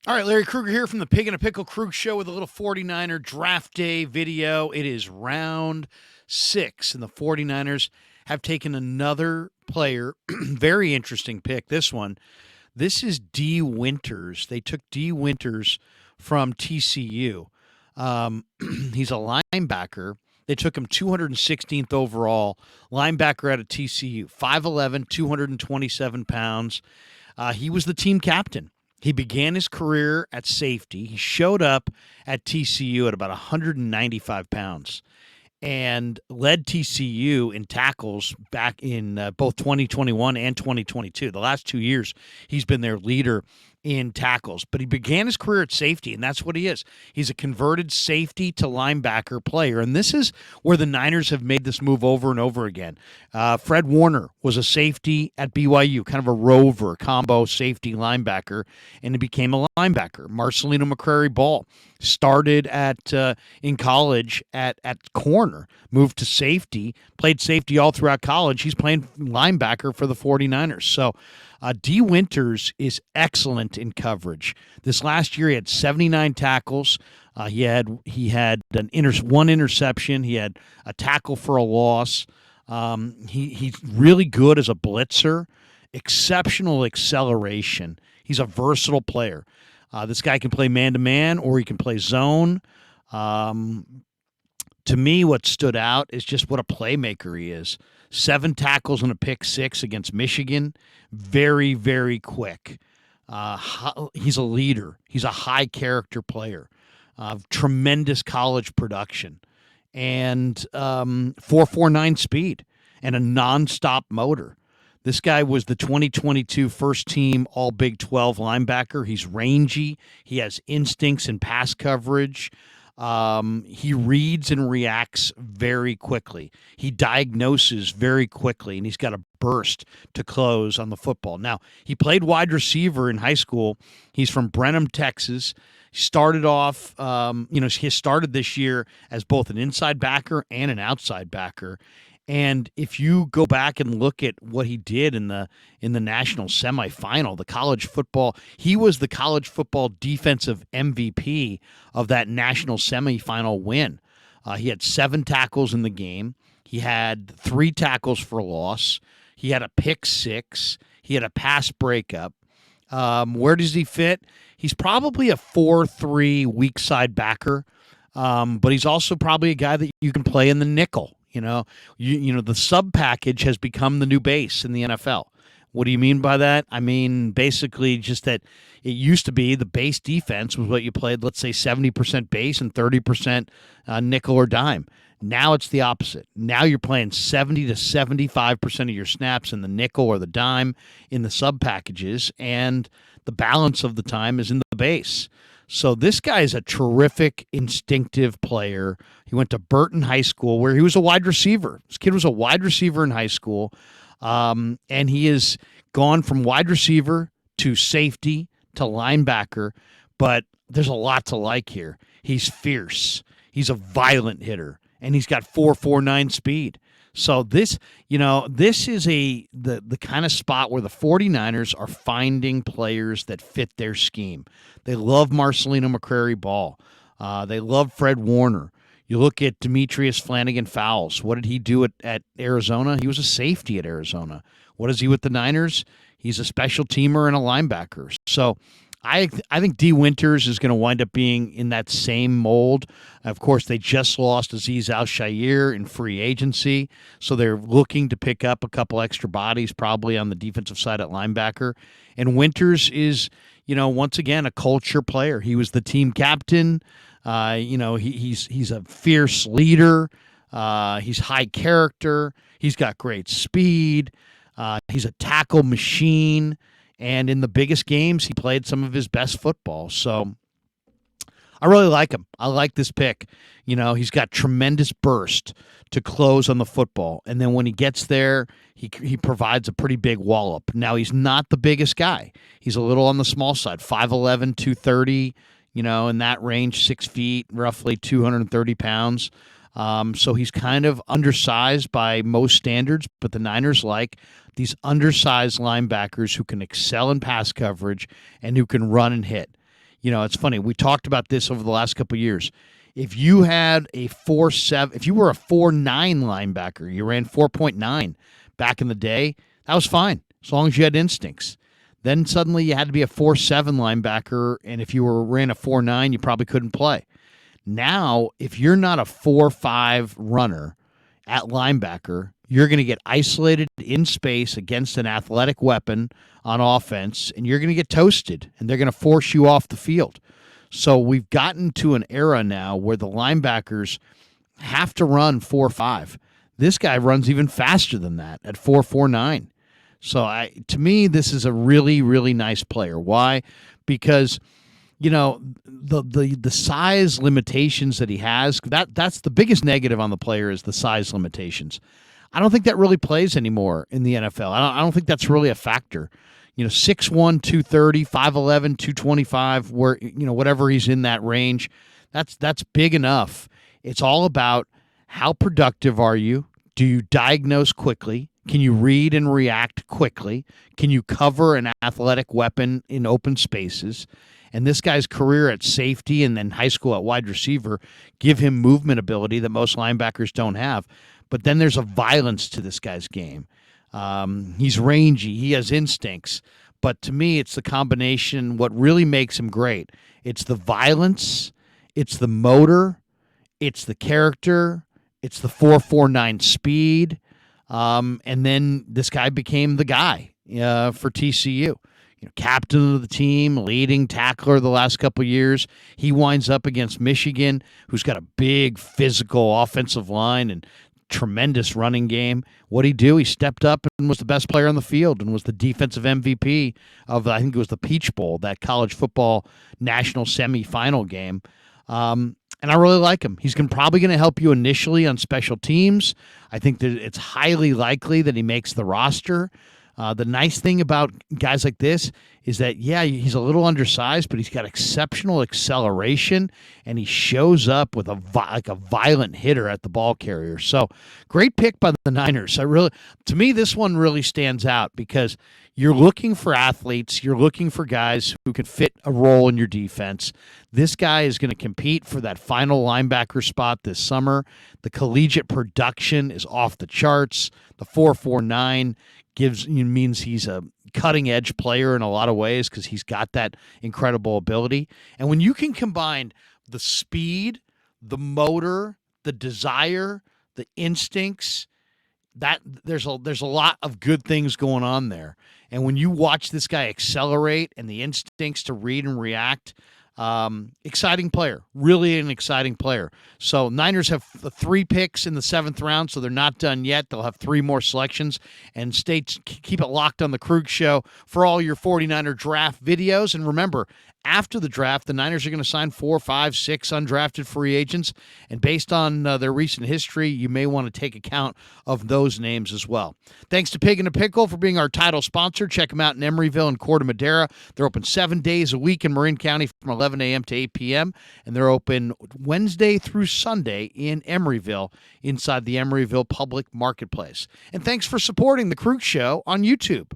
All right, Larry Krueger here from the Pig and a Pickle Krug Show with a little 49er draft day video. It is round 6, and the 49ers have taken another player. Very interesting pick, this one. This is Dee Winters. They took Dee Winters from TCU. He's a linebacker. They took him 216th overall, linebacker out of TCU, 5'11", 227 pounds. He was the team captain. He began his career at safety. He showed up at TCU at about 195 pounds and led TCU in tackles back in both 2021 and 2022. The last 2 years, he's been their leader in tackles. But he began his career at safety, and that's what he is. He's a converted safety to linebacker player, and this is where the Niners have made this move over and over again. Fred Warner was a safety at BYU, kind of a rover, combo safety linebacker, and he became a linebacker. Marcelino McCrary-Ball started in college at corner, moved to safety, played safety all throughout college. He's playing linebacker for the 49ers. So Dee Winters is excellent in coverage. This last year, he had 79 tackles. He had one interception. He had a tackle for a loss. He's really good as a blitzer. Exceptional acceleration. He's a versatile player. This guy can play man-to-man or he can play zone. To me, what stood out is just what a playmaker he is. 7 tackles and a pick 6 against Michigan. Very, very quick. He's a leader. He's a high-character player. Tremendous college production. And 4.49 speed and a nonstop motor. This guy was the 2022 first-team All-Big 12 linebacker. He's rangy. He has instincts in pass coverage. He reads and reacts very quickly. He diagnoses very quickly, and he's got a burst to close on the football. Now, he played wide receiver in high school. He's from Brenham, Texas. He started off, he started this year as both an inside backer and an outside backer. And if you go back and look at what he did in the national semifinal, the college football, he was the college football defensive MVP of that national semifinal win. He had 7 tackles in the game. He had 3 tackles for loss. He had a pick 6. He had a pass breakup. Where does he fit? He's probably a 4-3 weak side backer, but he's also probably a guy that you can play in the nickel. The sub package has become the new base in the NFL. What do you mean by that? I mean, basically just that it used to be the base defense was what you played, let's say 70% base and 30% nickel or dime. Now it's the opposite. Now you're playing 70 to 75% of your snaps in the nickel or the dime in the sub packages, and the balance of the time is in the base. So this guy is a terrific, instinctive player. He went to Burton High School, where he was a wide receiver. This kid was a wide receiver in high school, and he has gone from wide receiver to safety to linebacker, but there's a lot to like here. He's fierce. He's a violent hitter, and he's got 4.49 speed. So this is the kind of spot where the 49ers are finding players that fit their scheme. They love Marcelino McCrary-Ball. They love Fred Warner. You look at Demetrius Flanagan-Fowles. What did he do at Arizona? He was a safety at Arizona. What is he with the Niners? He's a special teamer and a linebacker. So I think Dee Winters is going to wind up being in that same mold. Of course, they just lost Azeez Al-Shaair in free agency, so they're looking to pick up a couple extra bodies probably on the defensive side at linebacker. And Winters is, once again, a culture player. He was the team captain. He's a fierce leader. He's high character. He's got great speed. He's a tackle machine. And in the biggest games, he played some of his best football. So I really like him. I like this pick. He's got tremendous burst to close on the football. And then when he gets there, he provides a pretty big wallop. Now, he's not the biggest guy. He's a little on the small side, 5'11", 230, in that range, 6 feet, roughly 230 pounds. So he's kind of undersized by most standards, but the Niners like these undersized linebackers who can excel in pass coverage and who can run and hit. It's funny. We talked about this over the last couple of years. If you had a 4.7, if you were a 4.9 linebacker, you ran 4.9 back in the day, that was fine as long as you had instincts. Then suddenly you had to be a 4.7 linebacker, and if you ran a 4.9, you probably couldn't play. Now, if you're not a 4.5 runner at linebacker, you're going to get isolated in space against an athletic weapon on offense, and you're going to get toasted, and they're going to force you off the field. So we've gotten to an era now where the linebackers have to run 4.5. This guy runs even faster than that at 4.49. So to me, this is a really, really nice player. Why? Because the size limitations that he has, that's the biggest negative on the player is the size limitations. I don't think that really plays anymore in the NFL. I don't think that's really a factor. 6'1", 230, 5'11", 225, where whatever he's in that range, that's big enough. It's all about how productive are you? Do you diagnose quickly? Can you read and react quickly? Can you cover an athletic weapon in open spaces? And this guy's career at safety and then high school at wide receiver give him movement ability that most linebackers don't have. But then there's a violence to this guy's game. He's rangy. He has instincts. But to me, it's the combination. What really makes him great, it's the violence, it's the motor, it's the character, it's the 4.49 speed. And then this guy became the guy for TCU. Captain of the team, leading tackler the last couple of years. He winds up against Michigan, who's got a big physical offensive line and tremendous running game. What'd he do? He stepped up and was the best player on the field and was the defensive MVP of, I think it was the Peach Bowl, that college football national semifinal game. And I really like him. He's probably going to help you initially on special teams. I think that it's highly likely that he makes the roster. The nice thing about guys like this is that, he's a little undersized, but he's got exceptional acceleration, and he shows up with a violent hitter at the ball carrier. So, great pick by the Niners. To me, this one really stands out because you're looking for athletes. You're looking for guys who can fit a role in your defense. This guy is going to compete for that final linebacker spot this summer. The collegiate production is off the charts. The 4.49 means he's a cutting edge player in a lot of ways because he's got that incredible ability. And when you can combine the speed, the motor, the desire, the instincts, that there's a lot of good things going on there. And when you watch this guy accelerate and the instincts to read and react, exciting player, really an exciting player. So Niners have 3 picks in the 7th round, so they're not done yet. They'll have 3 more selections, and keep it locked on the Krug Show for all your 49er draft videos. And remember, after the draft, the Niners are going to sign 4, 5, 6 undrafted free agents, and based on their recent history, you may want to take account of those names as well. Thanks to Pig and a Pickle for being our title sponsor. Check them out in Emeryville and Corte Madera. They're open 7 days a week in Marin County from 11 a.m. to 8 p.m., and they're open Wednesday through Sunday in Emeryville inside the Emeryville Public Marketplace. And thanks for supporting the Krug Show on YouTube.